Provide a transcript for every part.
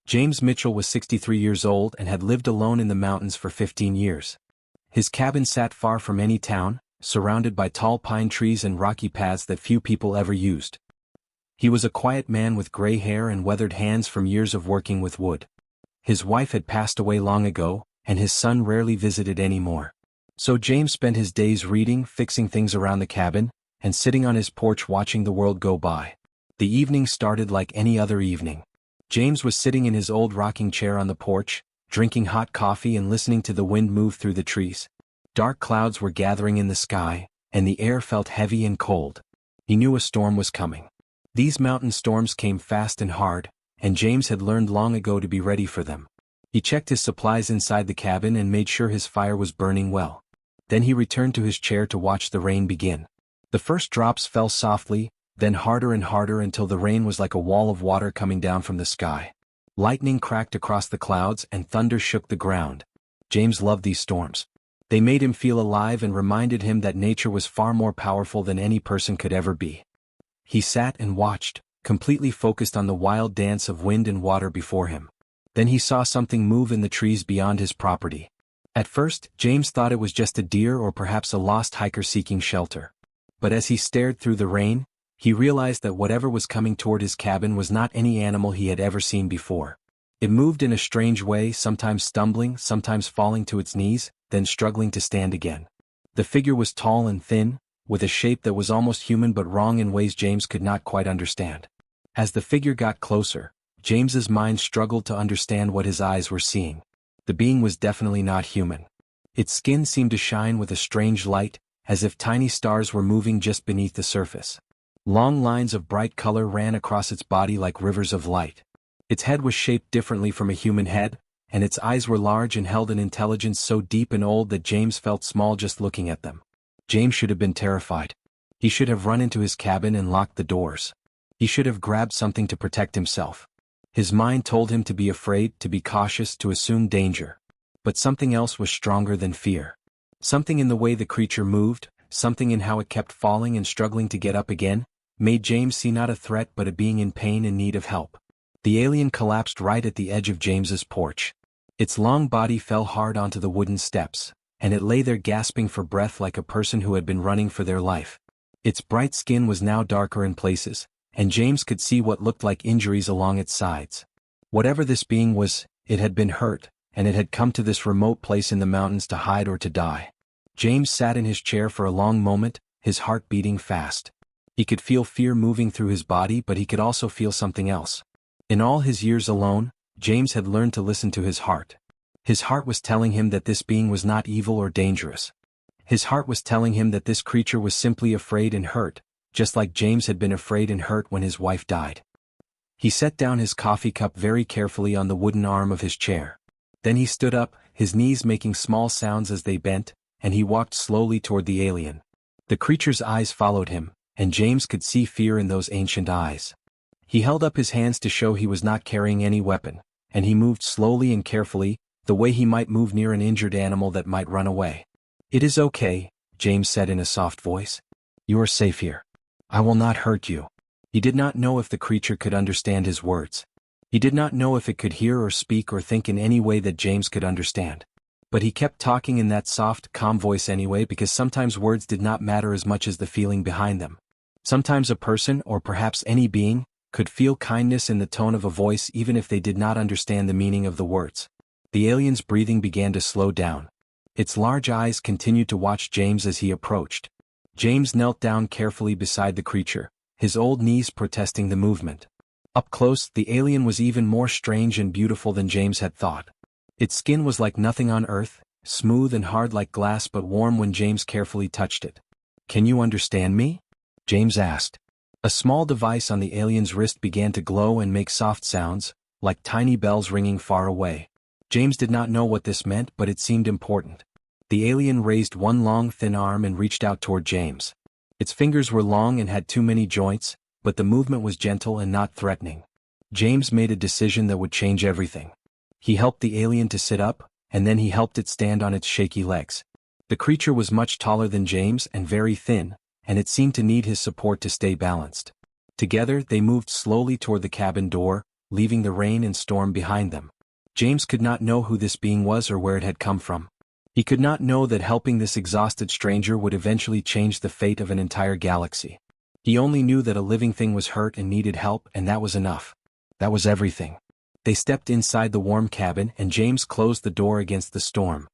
James Mitchell was 63 years old and had lived alone in the mountains for 15 years. His cabin sat far from any town, surrounded by tall pine trees and rocky paths that few people ever used. He was a quiet man with gray hair and weathered hands from years of working with wood. His wife had passed away long ago, and his son rarely visited anymore. So James spent his days reading, fixing things around the cabin, and sitting on his porch watching the world go by. The evening started like any other evening. James was sitting in his old rocking chair on the porch, drinking hot coffee and listening to the wind move through the trees. Dark clouds were gathering in the sky, and the air felt heavy and cold. He knew a storm was coming. These mountain storms came fast and hard, and James had learned long ago to be ready for them. He checked his supplies inside the cabin and made sure his fire was burning well. Then he returned to his chair to watch the rain begin. The first drops fell softly, then harder and harder until the rain was like a wall of water coming down from the sky. Lightning cracked across the clouds and thunder shook the ground. James loved these storms. They made him feel alive and reminded him that nature was far more powerful than any person could ever be. He sat and watched, completely focused on the wild dance of wind and water before him. Then he saw something move in the trees beyond his property. At first, James thought it was just a deer or perhaps a lost hiker seeking shelter. But as he stared through the rain, he realized that whatever was coming toward his cabin was not any animal he had ever seen before. It moved in a strange way, sometimes stumbling, sometimes falling to its knees, then struggling to stand again. The figure was tall and thin, with a shape that was almost human but wrong in ways James could not quite understand. As the figure got closer, James's mind struggled to understand what his eyes were seeing. The being was definitely not human. Its skin seemed to shine with a strange light, as if tiny stars were moving just beneath the surface. Long lines of bright color ran across its body like rivers of light. Its head was shaped differently from a human head, and its eyes were large and held an intelligence so deep and old that James felt small just looking at them. James should have been terrified. He should have run into his cabin and locked the doors. He should have grabbed something to protect himself. His mind told him to be afraid, to be cautious, to assume danger. But something else was stronger than fear. Something in the way the creature moved, something in how it kept falling and struggling to get up again, made James see not a threat but a being in pain and need of help. The alien collapsed right at the edge of James's porch. Its long body fell hard onto the wooden steps, and it lay there gasping for breath like a person who had been running for their life. Its bright skin was now darker in places, and James could see what looked like injuries along its sides. Whatever this being was, it had been hurt, and it had come to this remote place in the mountains to hide or to die. James sat in his chair for a long moment, his heart beating fast. He could feel fear moving through his body, but he could also feel something else. In all his years alone, James had learned to listen to his heart. His heart was telling him that this being was not evil or dangerous. His heart was telling him that this creature was simply afraid and hurt, just like James had been afraid and hurt when his wife died. He set down his coffee cup very carefully on the wooden arm of his chair. Then he stood up, his knees making small sounds as they bent, and he walked slowly toward the alien. The creature's eyes followed him, and James could see fear in those ancient eyes. He held up his hands to show he was not carrying any weapon, and he moved slowly and carefully, the way he might move near an injured animal that might run away. "It is okay," James said in a soft voice. "You are safe here. I will not hurt you." He did not know if the creature could understand his words. He did not know if it could hear or speak or think in any way that James could understand. But he kept talking in that soft, calm voice anyway, because sometimes words did not matter as much as the feeling behind them. Sometimes a person, or perhaps any being, could feel kindness in the tone of a voice even if they did not understand the meaning of the words. The alien's breathing began to slow down. Its large eyes continued to watch James as he approached. James knelt down carefully beside the creature, his old knees protesting the movement. Up close, the alien was even more strange and beautiful than James had thought. Its skin was like nothing on earth, smooth and hard like glass but warm when James carefully touched it. "Can you understand me?" James asked. A small device on the alien's wrist began to glow and make soft sounds, like tiny bells ringing far away. James did not know what this meant, but it seemed important. The alien raised one long thin arm and reached out toward James. Its fingers were long and had too many joints, but the movement was gentle and not threatening. James made a decision that would change everything. He helped the alien to sit up, and then he helped it stand on its shaky legs. The creature was much taller than James and very thin, and it seemed to need his support to stay balanced. Together they moved slowly toward the cabin door, leaving the rain and storm behind them. James could not know who this being was or where it had come from. He could not know that helping this exhausted stranger would eventually change the fate of an entire galaxy. He only knew that a living thing was hurt and needed help, and that was enough. That was everything. They stepped inside the warm cabin and James closed the door against the storm.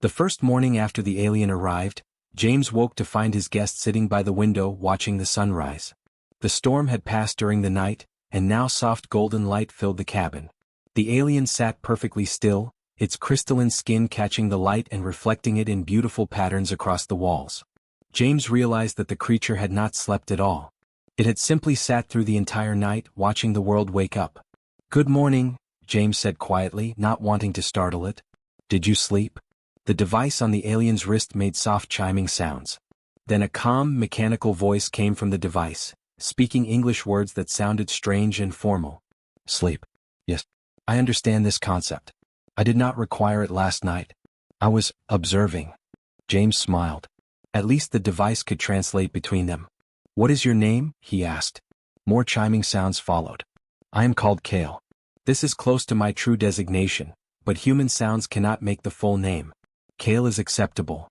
The first morning after the alien arrived, James woke to find his guest sitting by the window watching the sunrise. The storm had passed during the night, and now soft golden light filled the cabin. The alien sat perfectly still, its crystalline skin catching the light and reflecting it in beautiful patterns across the walls. James realized that the creature had not slept at all. It had simply sat through the entire night, watching the world wake up. "Good morning," James said quietly, not wanting to startle it. "Did you sleep?" The device on the alien's wrist made soft chiming sounds. Then a calm, mechanical voice came from the device, speaking English words that sounded strange and formal. "Sleep. Yes. I understand this concept. I did not require it last night. I was observing." James smiled. At least the device could translate between them. "What is your name?" he asked. More chiming sounds followed. "I am called Kale. This is close to my true designation, but human sounds cannot make the full name. Kale is acceptable."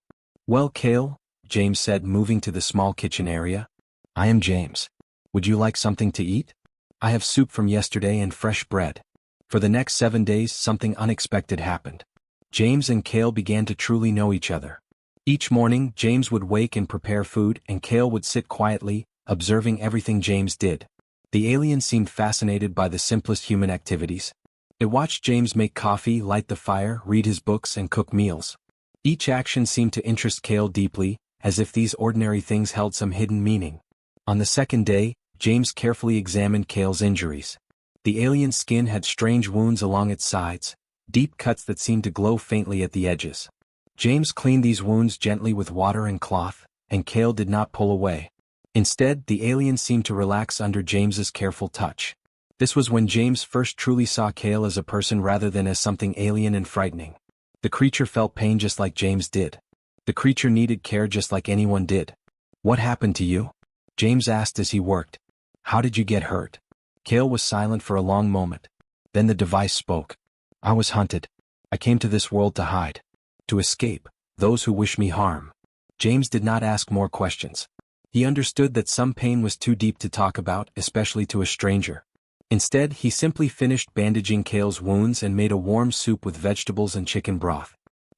"Well, Kale," James said, moving to the small kitchen area. "I am James. Would you like something to eat? I have soup from yesterday and fresh bread." For the next 7 days, something unexpected happened. James and Kale began to truly know each other. Each morning, James would wake and prepare food, and Kale would sit quietly, observing everything James did. The alien seemed fascinated by the simplest human activities. It watched James make coffee, light the fire, read his books, and cook meals. Each action seemed to interest Kale deeply, as if these ordinary things held some hidden meaning. On the second day, James carefully examined Kale's injuries. The alien's skin had strange wounds along its sides, deep cuts that seemed to glow faintly at the edges. James cleaned these wounds gently with water and cloth, and Kale did not pull away. Instead, the alien seemed to relax under James's careful touch. This was when James first truly saw Kale as a person rather than as something alien and frightening. The creature felt pain just like James did. The creature needed care just like anyone did. "What happened to you?" James asked as he worked. "How did you get hurt?" Kale was silent for a long moment. Then the device spoke. "I was hunted. I came to this world to hide. To escape those who wish me harm." James did not ask more questions. He understood that some pain was too deep to talk about, especially to a stranger. Instead, he simply finished bandaging Kale's wounds and made a warm soup with vegetables and chicken broth.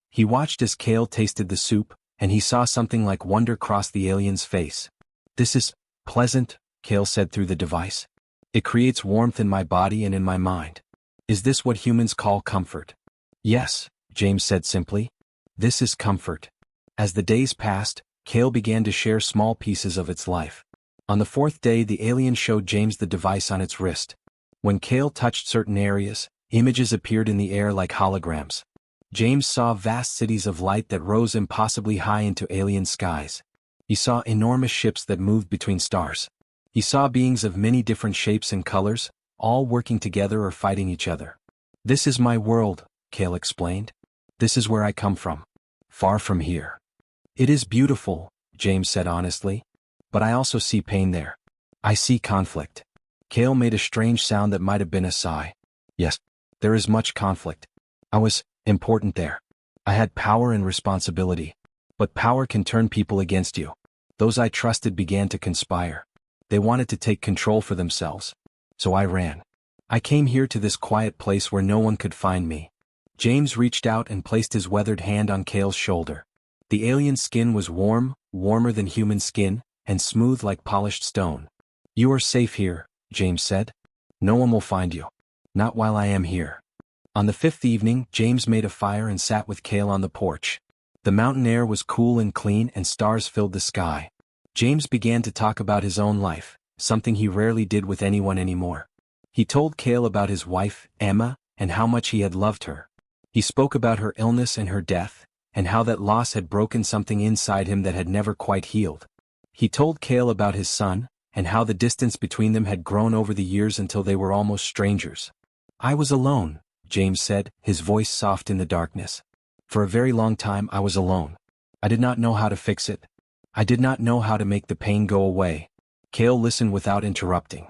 He watched as Kale tasted the soup, and he saw something like wonder cross the alien's face. "This is pleasant," Kale said through the device. "It creates warmth in my body and in my mind. Is this what humans call comfort?" "Yes," James said simply. "This is comfort." As the days passed, Kale began to share small pieces of its life. On the fourth day, the alien showed James the device on its wrist. When Kale touched certain areas, images appeared in the air like holograms. James saw vast cities of light that rose impossibly high into alien skies. He saw enormous ships that moved between stars. He saw beings of many different shapes and colors, all working together or fighting each other. "This is my world," Kale explained. "This is where I come from. Far from here." "It is beautiful," James said honestly. "But I also see pain there. I see conflict." Kale made a strange sound that might have been a sigh. "Yes, there is much conflict. I was important there. I had power and responsibility. But power can turn people against you. Those I trusted began to conspire. They wanted to take control for themselves. So I ran. I came here to this quiet place where no one could find me." James reached out and placed his weathered hand on Kale's shoulder. The alien's skin was warm, warmer than human skin, and smooth like polished stone. "You are safe here," James said. "No one will find you. Not while I am here." On the fifth evening, James made a fire and sat with Kale on the porch. The mountain air was cool and clean and stars filled the sky. James began to talk about his own life, something he rarely did with anyone anymore. He told Kale about his wife, Emma, and how much he had loved her. He spoke about her illness and her death, and how that loss had broken something inside him that had never quite healed. He told Kale about his son, and how the distance between them had grown over the years until they were almost strangers. "I was alone," James said, his voice soft in the darkness. "For a very long time I was alone. I did not know how to fix it. I did not know how to make the pain go away." Kale listened without interrupting.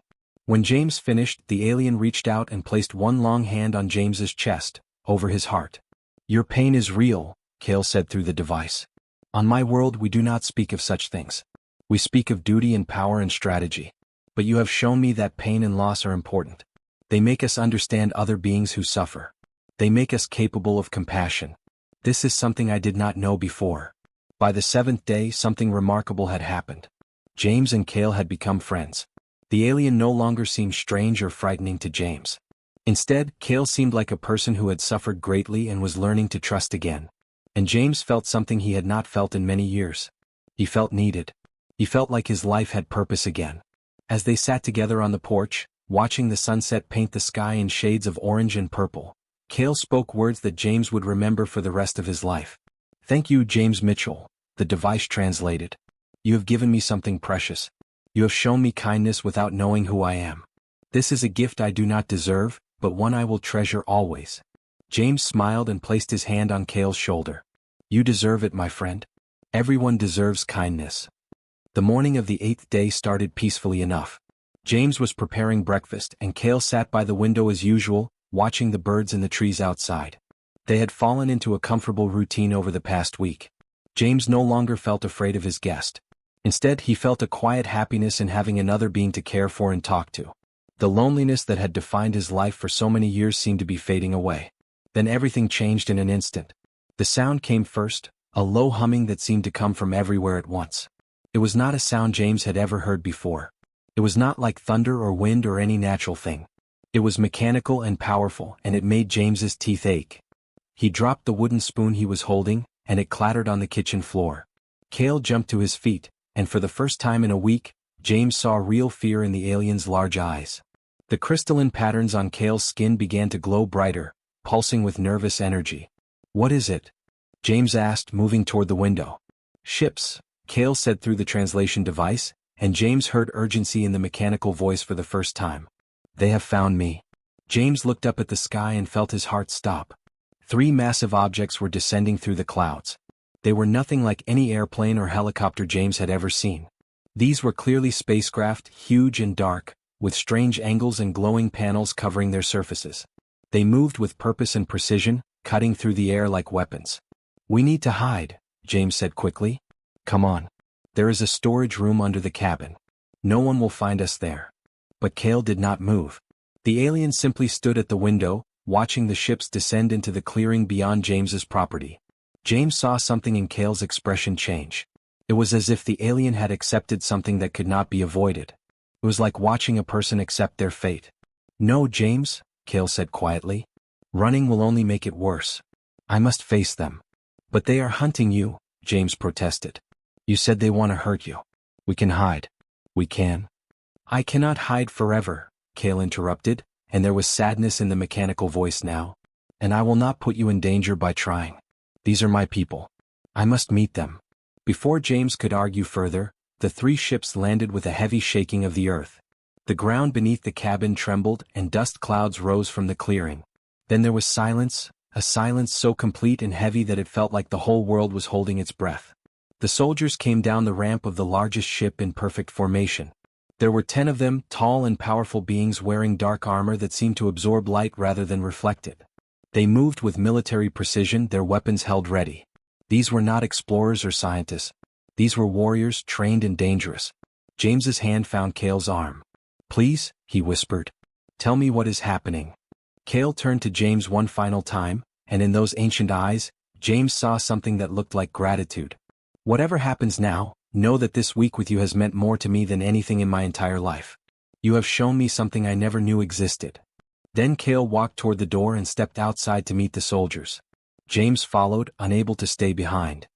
When James finished, the alien reached out and placed one long hand on James's chest, over his heart. "Your pain is real," Kale said through the device. "On my world we do not speak of such things. We speak of duty and power and strategy. But you have shown me that pain and loss are important. They make us understand other beings who suffer. They make us capable of compassion. This is something I did not know before." By the seventh day, something remarkable had happened. James and Kale had become friends. The alien no longer seemed strange or frightening to James. Instead, Kale seemed like a person who had suffered greatly and was learning to trust again. And James felt something he had not felt in many years. He felt needed. He felt like his life had purpose again. As they sat together on the porch, watching the sunset paint the sky in shades of orange and purple, Kale spoke words that James would remember for the rest of his life. "Thank you, James Mitchell," the device translated. "You have given me something precious. You have shown me kindness without knowing who I am. This is a gift I do not deserve, but one I will treasure always." James smiled and placed his hand on Kale's shoulder. "You deserve it, my friend. Everyone deserves kindness." The morning of the 8th day started peacefully enough. James was preparing breakfast and Kale sat by the window as usual, watching the birds in the trees outside. They had fallen into a comfortable routine over the past week. James no longer felt afraid of his guest. Instead, he felt a quiet happiness in having another being to care for and talk to. The loneliness that had defined his life for so many years seemed to be fading away. Then everything changed in an instant. The sound came first, a low humming that seemed to come from everywhere at once. It was not a sound James had ever heard before. It was not like thunder or wind or any natural thing. It was mechanical and powerful, and it made James's teeth ache. He dropped the wooden spoon he was holding, and it clattered on the kitchen floor. Kale jumped to his feet, and for the first time in a week, James saw real fear in the alien's large eyes. The crystalline patterns on Kale's skin began to glow brighter, pulsing with nervous energy. "What is it?" James asked, moving toward the window. "Ships," Kale said through the translation device, and James heard urgency in the mechanical voice for the first time. "They have found me." James looked up at the sky and felt his heart stop. 3 massive objects were descending through the clouds. They were nothing like any airplane or helicopter James had ever seen. These were clearly spacecraft, huge and dark, with strange angles and glowing panels covering their surfaces. They moved with purpose and precision, cutting through the air like weapons. "We need to hide," James said quickly. "Come on. There is a storage room under the cabin. No one will find us there." But Kale did not move. The alien simply stood at the window, watching the ships descend into the clearing beyond James's property. James saw something in Kale's expression change. It was as if the alien had accepted something that could not be avoided. It was like watching a person accept their fate. "No, James," Kale said quietly. "Running will only make it worse. I must face them." "But they are hunting you," James protested. "You said they want to hurt you. We can hide." "We can." "I cannot hide forever," Kale interrupted, and there was sadness in the mechanical voice now. "And I will not put you in danger by trying. These are my people. I must meet them." Before James could argue further, the 3 ships landed with a heavy shaking of the earth. The ground beneath the cabin trembled and dust clouds rose from the clearing. Then there was silence, a silence so complete and heavy that it felt like the whole world was holding its breath. The soldiers came down the ramp of the largest ship in perfect formation. There were 10 of them, tall and powerful beings wearing dark armor that seemed to absorb light rather than reflect it. They moved with military precision, their weapons held ready. These were not explorers or scientists. These were warriors, trained and dangerous. James's hand found Kale's arm. "Please," he whispered. "Tell me what is happening." Kale turned to James one final time, and in those ancient eyes, James saw something that looked like gratitude. "Whatever happens now, know that this week with you has meant more to me than anything in my entire life. You have shown me something I never knew existed." Then Kale walked toward the door and stepped outside to meet the soldiers. James followed, unable to stay behind.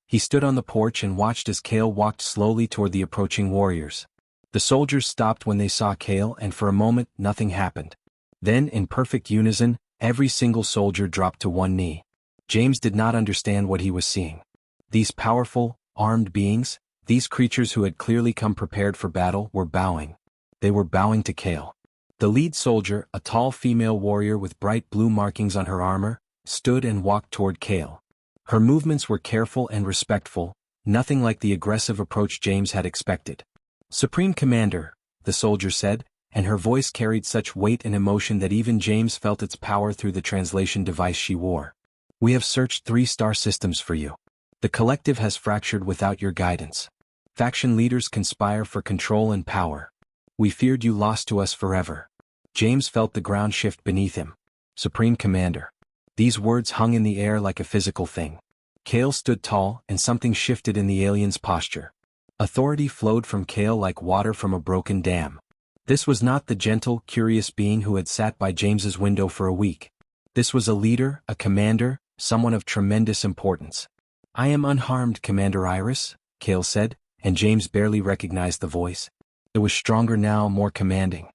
He stood on the porch and watched as Kale walked slowly toward the approaching warriors. The soldiers stopped when they saw Kale, and for a moment, nothing happened. Then, in perfect unison, every single soldier dropped to one knee. James did not understand what he was seeing. These powerful, armed beings, these creatures who had clearly come prepared for battle, were bowing. They were bowing to Kale. The lead soldier, a tall female warrior with bright blue markings on her armor, stood and walked toward Kale. Her movements were careful and respectful, nothing like the aggressive approach James had expected. "Supreme Commander," the soldier said, and her voice carried such weight and emotion that even James felt its power through the translation device she wore. "We have searched 3-star systems for you. The collective has fractured without your guidance. Faction leaders conspire for control and power. We feared you lost to us forever." James felt the ground shift beneath him. "Supreme Commander." These words hung in the air like a physical thing. Kale stood tall, and something shifted in the alien's posture. Authority flowed from Kale like water from a broken dam. This was not the gentle, curious being who had sat by James's window for a week. This was a leader, a commander, someone of tremendous importance. "I am unharmed, Commander Iris," Kale said, and James barely recognized the voice. It was stronger now, more commanding.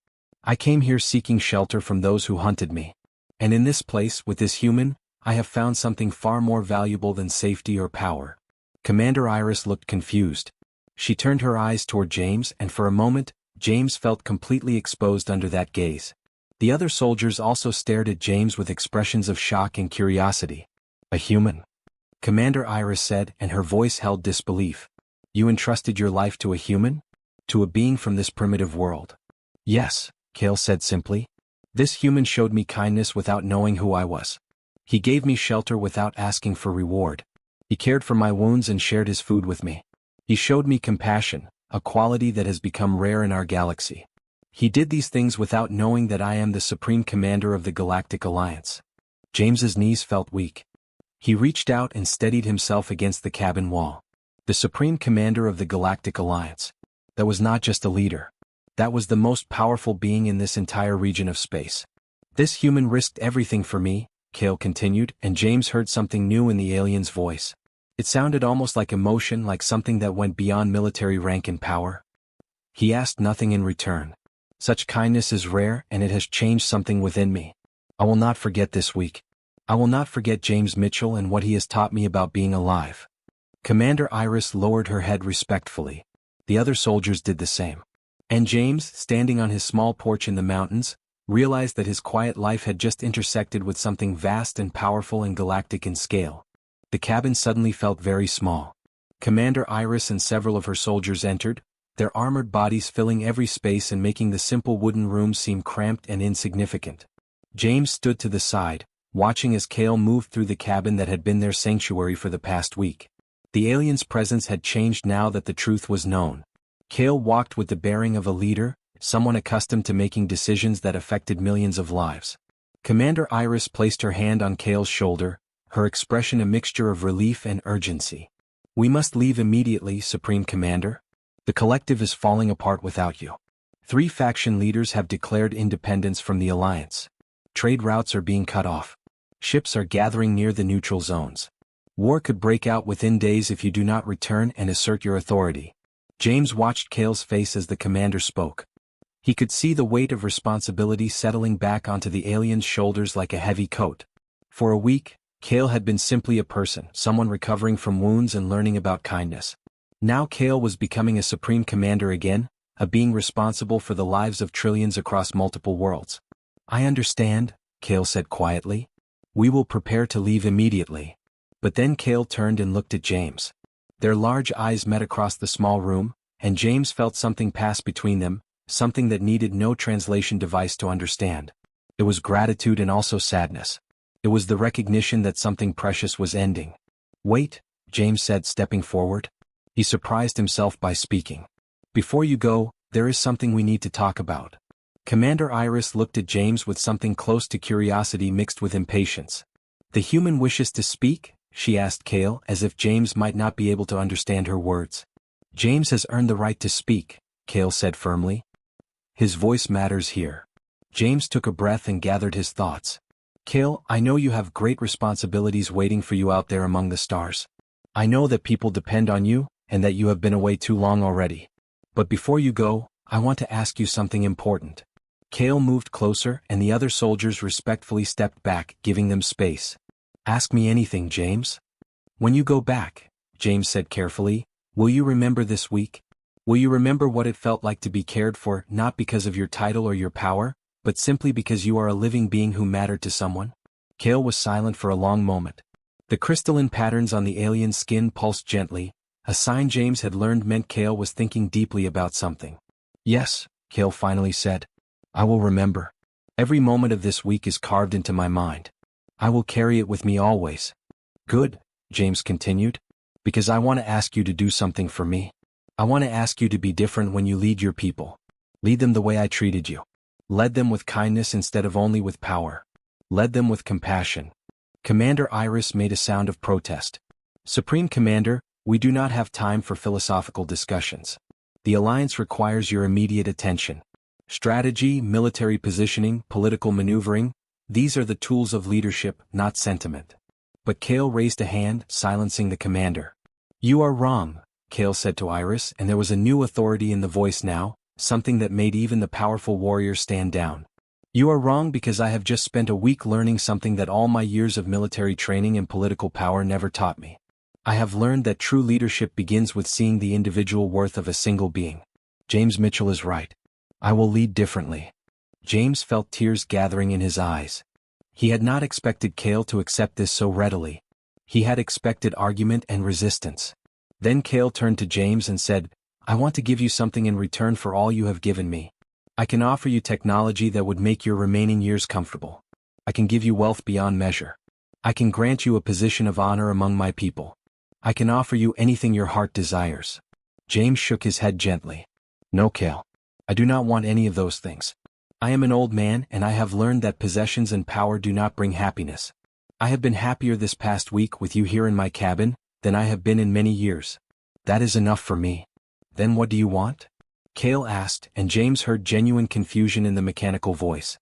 "I came here seeking shelter from those who hunted me. And in this place, with this human, I have found something far more valuable than safety or power." Commander Iris looked confused. She turned her eyes toward James, and for a moment, James felt completely exposed under that gaze. The other soldiers also stared at James with expressions of shock and curiosity. "A human?" Commander Iris said, and her voice held disbelief. "You entrusted your life to a human? To a being from this primitive world?" "Yes," Kale said simply. "This human showed me kindness without knowing who I was. He gave me shelter without asking for reward. He cared for my wounds and shared his food with me. He showed me compassion, a quality that has become rare in our galaxy. He did these things without knowing that I am the Supreme Commander of the Galactic Alliance." James's knees felt weak. He reached out and steadied himself against the cabin wall. The Supreme Commander of the Galactic Alliance. That was not just a leader. That was the most powerful being in this entire region of space. "This human risked everything for me," Kale continued, and James heard something new in the alien's voice. It sounded almost like emotion, like something that went beyond military rank and power. "He asked nothing in return. Such kindness is rare, and it has changed something within me. I will not forget this week. I will not forget James Mitchell and what he has taught me about being alive." Commander Iris lowered her head respectfully. The other soldiers did the same. And James, standing on his small porch in the mountains, realized that his quiet life had just intersected with something vast and powerful and galactic in scale. The cabin suddenly felt very small. Commander Iris and several of her soldiers entered, their armored bodies filling every space and making the simple wooden room seem cramped and insignificant. James stood to the side, watching as Kale moved through the cabin that had been their sanctuary for the past week. The alien's presence had changed now that the truth was known. Kale walked with the bearing of a leader, someone accustomed to making decisions that affected millions of lives. Commander Iris placed her hand on Kale's shoulder, her expression a mixture of relief and urgency. "We must leave immediately, Supreme Commander. The collective is falling apart without you. 3 faction leaders have declared independence from the Alliance. Trade routes are being cut off. Ships are gathering near the neutral zones. War could break out within days if you do not return and assert your authority." James watched Kale's face as the commander spoke. He could see the weight of responsibility settling back onto the alien's shoulders like a heavy coat. For a week, Kale had been simply a person, someone recovering from wounds and learning about kindness. Now Kale was becoming a supreme commander again, a being responsible for the lives of trillions across multiple worlds. "I understand," Kale said quietly. "We will prepare to leave immediately." But then Kale turned and looked at James. Their large eyes met across the small room, and James felt something pass between them, something that needed no translation device to understand. It was gratitude and also sadness. It was the recognition that something precious was ending. "Wait," James said, stepping forward. He surprised himself by speaking. "Before you go, there is something we need to talk about." Commander Iris looked at James with something close to curiosity mixed with impatience. "The human wishes to speak?" she asked Kale, as if James might not be able to understand her words. "James has earned the right to speak," Kale said firmly. "His voice matters here." James took a breath and gathered his thoughts. "Kale, I know you have great responsibilities waiting for you out there among the stars. I know that people depend on you, and that you have been away too long already. But before you go, I want to ask you something important." Kale moved closer, and the other soldiers respectfully stepped back, giving them space. "Ask me anything, James." "When you go back," James said carefully, "will you remember this week? Will you remember what it felt like to be cared for, not because of your title or your power, but simply because you are a living being who mattered to someone?" Kale was silent for a long moment. The crystalline patterns on the alien's skin pulsed gently, a sign James had learned meant Kale was thinking deeply about something. "Yes," Kale finally said. I will remember. Every moment of this week is carved into my mind. I will carry it with me always. Good, James continued. Because I want to ask you to do something for me. I want to ask you to be different when you lead your people. Lead them the way I treated you. Lead them with kindness instead of only with power. Lead them with compassion. Commander Iris made a sound of protest. Supreme Commander, we do not have time for philosophical discussions. The Alliance requires your immediate attention. Strategy, military positioning, political maneuvering, these are the tools of leadership, not sentiment. But Kale raised a hand, silencing the commander. You are wrong, Kale said to Iris, and there was a new authority in the voice now, something that made even the powerful warrior stand down. You are wrong because I have just spent a week learning something that all my years of military training and political power never taught me. I have learned that true leadership begins with seeing the individual worth of a single being. James Mitchell is right. I will lead differently. James felt tears gathering in his eyes. He had not expected Kale to accept this so readily. He had expected argument and resistance. Then Kale turned to James and said, I want to give you something in return for all you have given me. I can offer you technology that would make your remaining years comfortable. I can give you wealth beyond measure. I can grant you a position of honor among my people. I can offer you anything your heart desires. James shook his head gently. No, Kale. I do not want any of those things. I am an old man and I have learned that possessions and power do not bring happiness. I have been happier this past week with you here in my cabin than I have been in many years. That is enough for me. Then what do you want? Kale asked, and James heard genuine confusion in the mechanical voice.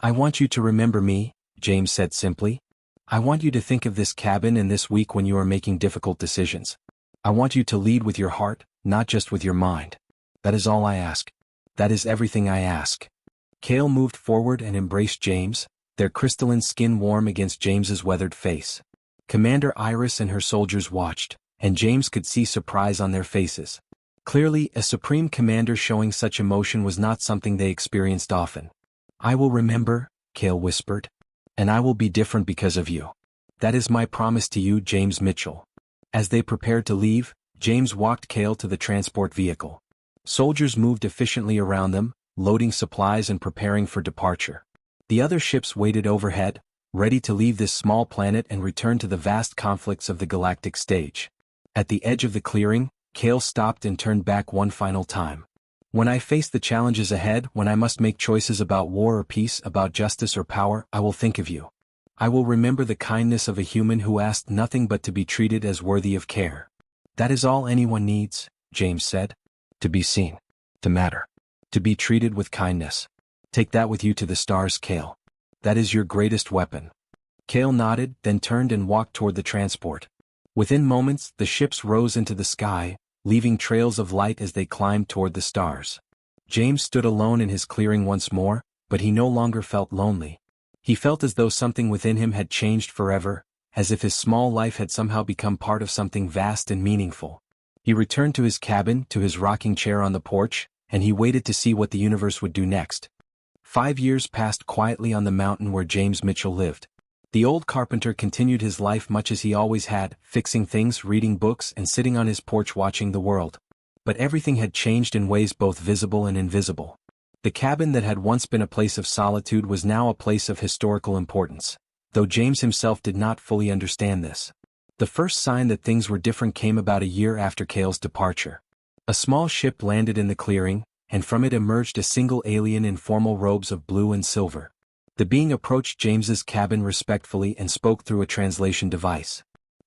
I want you to remember me, James said simply. I want you to think of this cabin and this week when you are making difficult decisions. I want you to lead with your heart, not just with your mind. That is all I ask. That is everything I ask. Kale moved forward and embraced James, their crystalline skin warm against James's weathered face. Commander Iris and her soldiers watched, and James could see surprise on their faces. Clearly, a supreme commander showing such emotion was not something they experienced often. I will remember, Kale whispered. And I will be different because of you. That is my promise to you, James Mitchell. As they prepared to leave, James walked Kale to the transport vehicle. Soldiers moved efficiently around them, loading supplies and preparing for departure. The other ships waited overhead, ready to leave this small planet and return to the vast conflicts of the galactic stage. At the edge of the clearing, Kale stopped and turned back one final time. When I face the challenges ahead, when I must make choices about war or peace, about justice or power, I will think of you. I will remember the kindness of a human who asked nothing but to be treated as worthy of care. That is all anyone needs, James said. To be seen. To matter. To be treated with kindness. Take that with you to the stars, Kale. That is your greatest weapon. Kale nodded, then turned and walked toward the transport. Within moments, the ships rose into the sky, leaving trails of light as they climbed toward the stars. James stood alone in his clearing once more, but he no longer felt lonely. He felt as though something within him had changed forever, as if his small life had somehow become part of something vast and meaningful. He returned to his cabin, to his rocking chair on the porch, and he waited to see what the universe would do next. 5 years passed quietly on the mountain where James Mitchell lived. The old carpenter continued his life much as he always had, fixing things, reading books, and sitting on his porch watching the world. But everything had changed in ways both visible and invisible. The cabin that had once been a place of solitude was now a place of historical importance, though James himself did not fully understand this. The first sign that things were different came about a year after Kale's departure. A small ship landed in the clearing, and from it emerged a single alien in formal robes of blue and silver. The being approached James's cabin respectfully and spoke through a translation device.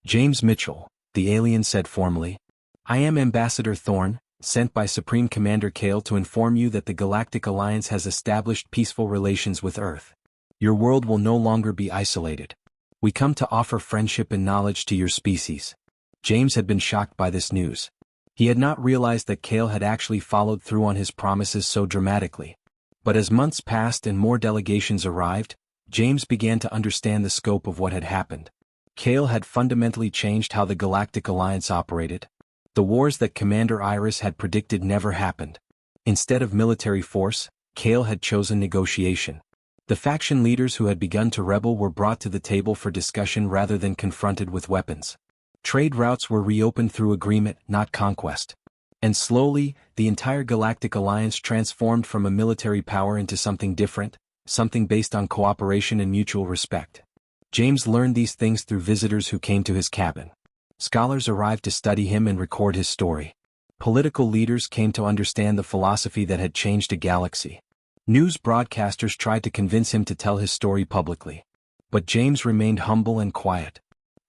James Mitchell, the alien said formally. I am Ambassador Thorne, sent by Supreme Commander Kale to inform you that the Galactic Alliance has established peaceful relations with Earth. Your world will no longer be isolated. We come to offer friendship and knowledge to your species. James had been shocked by this news. He had not realized that Kale had actually followed through on his promises so dramatically. But as months passed and more delegations arrived, James began to understand the scope of what had happened. Kale had fundamentally changed how the Galactic Alliance operated. The wars that Commander Iris had predicted never happened. Instead of military force, Kale had chosen negotiation. The faction leaders who had begun to rebel were brought to the table for discussion rather than confronted with weapons. Trade routes were reopened through agreement, not conquest. And slowly, the entire Galactic Alliance transformed from a military power into something different, something based on cooperation and mutual respect. James learned these things through visitors who came to his cabin. Scholars arrived to study him and record his story. Political leaders came to understand the philosophy that had changed a galaxy. News broadcasters tried to convince him to tell his story publicly. But James remained humble and quiet.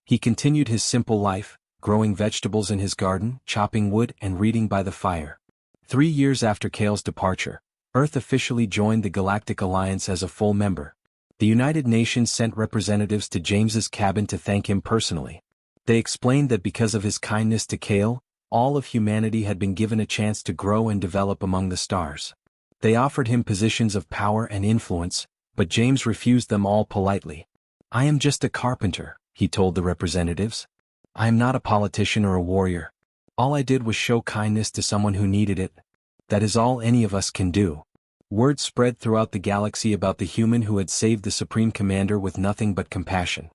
He continued his simple life, growing vegetables in his garden, chopping wood, and reading by the fire. 3 years after Cale's departure, Earth officially joined the Galactic Alliance as a full member. The United Nations sent representatives to James's cabin to thank him personally. They explained that because of his kindness to Cale, all of humanity had been given a chance to grow and develop among the stars. They offered him positions of power and influence, but James refused them all politely. "I am just a carpenter," he told the representatives. "I am not a politician or a warrior. All I did was show kindness to someone who needed it. That is all any of us can do." Word spread throughout the galaxy about the human who had saved the Supreme Commander with nothing but compassion.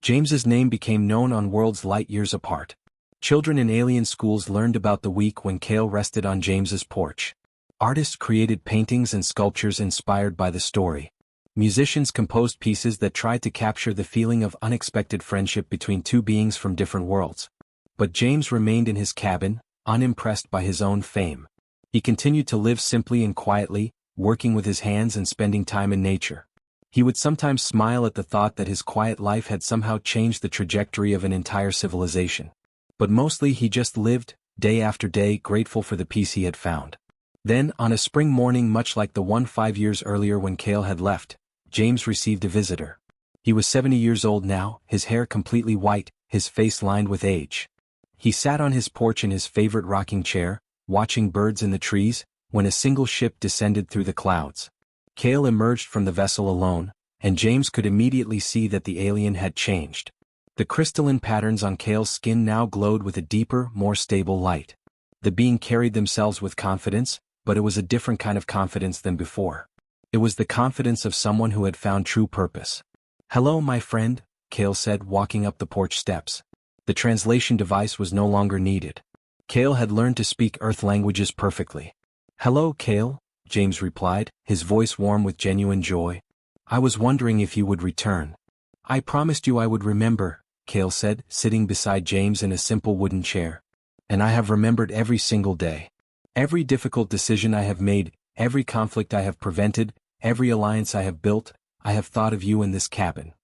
James's name became known on worlds light years apart. Children in alien schools learned about the week when Cale rested on James's porch. Artists created paintings and sculptures inspired by the story. Musicians composed pieces that tried to capture the feeling of unexpected friendship between two beings from different worlds. But James remained in his cabin, unimpressed by his own fame. He continued to live simply and quietly, working with his hands and spending time in nature. He would sometimes smile at the thought that his quiet life had somehow changed the trajectory of an entire civilization. But mostly he just lived, day after day, grateful for the peace he had found. Then, on a spring morning much like the one 5 years earlier when Cale had left, James received a visitor. He was 70 years old now, his hair completely white, his face lined with age. He sat on his porch in his favorite rocking chair, watching birds in the trees, when a single ship descended through the clouds. Cale emerged from the vessel alone, and James could immediately see that the alien had changed. The crystalline patterns on Cale's skin now glowed with a deeper, more stable light. The being carried themselves with confidence, but it was a different kind of confidence than before. It was the confidence of someone who had found true purpose. "Hello, my friend," Cale said, walking up the porch steps. The translation device was no longer needed. Cale had learned to speak Earth languages perfectly. "Hello, Cale," James replied, his voice warm with genuine joy. "I was wondering if you would return." "I promised you I would remember," Cale said, sitting beside James in a simple wooden chair. "And I have remembered every single day. Every difficult decision I have made, every conflict I have prevented, every alliance I have built, I have thought of you in this cabin."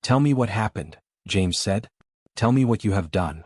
"Tell me what happened," James said. "Tell me what you have done."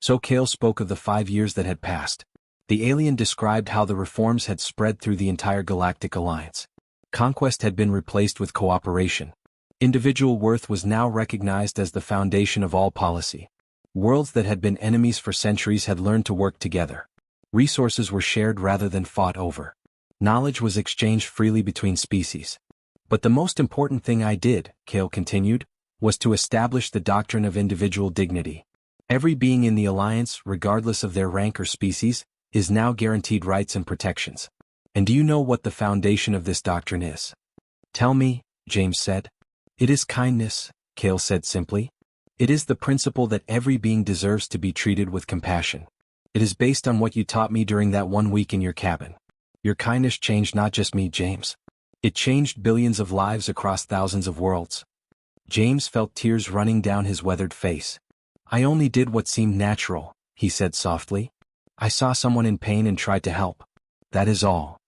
So Cale spoke of the 5 years that had passed. The alien described how the reforms had spread through the entire Galactic Alliance. Conquest had been replaced with cooperation. Individual worth was now recognized as the foundation of all policy. Worlds that had been enemies for centuries had learned to work together. Resources were shared rather than fought over. Knowledge was exchanged freely between species. "But the most important thing I did," Cale continued, "was to establish the doctrine of individual dignity. Every being in the Alliance, regardless of their rank or species, is now guaranteed rights and protections. And do you know what the foundation of this doctrine is?" "Tell me," James said. "It is kindness," Cale said simply. "It is the principle that every being deserves to be treated with compassion. It is based on what you taught me during that 1 week in your cabin. Your kindness changed not just me, James. It changed billions of lives across thousands of worlds." James felt tears running down his weathered face. "I only did what seemed natural," he said softly. "I saw someone in pain and tried to help. That is all."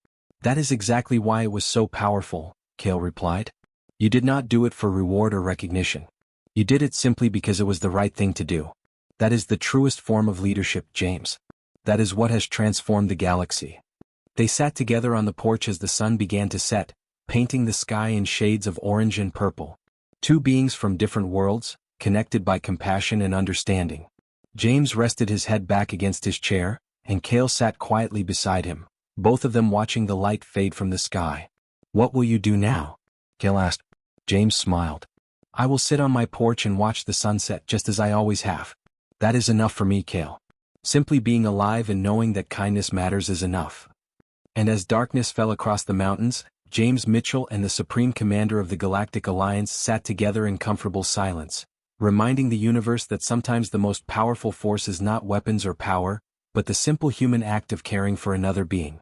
"That is exactly why it was so powerful," Cale replied. "You did not do it for reward or recognition. You did it simply because it was the right thing to do. That is the truest form of leadership, James. That is what has transformed the galaxy." They sat together on the porch as the sun began to set, painting the sky in shades of orange and purple. Two beings from different worlds, connected by compassion and understanding. James rested his head back against his chair, and Cale sat quietly beside him, both of them watching the light fade from the sky. "What will you do now?" Cale asked. James smiled. "I will sit on my porch and watch the sunset just as I always have. That is enough for me, Cale. Simply being alive and knowing that kindness matters is enough." And as darkness fell across the mountains, James Mitchell and the Supreme Commander of the Galactic Alliance sat together in comfortable silence, reminding the universe that sometimes the most powerful force is not weapons or power, but the simple human act of caring for another being.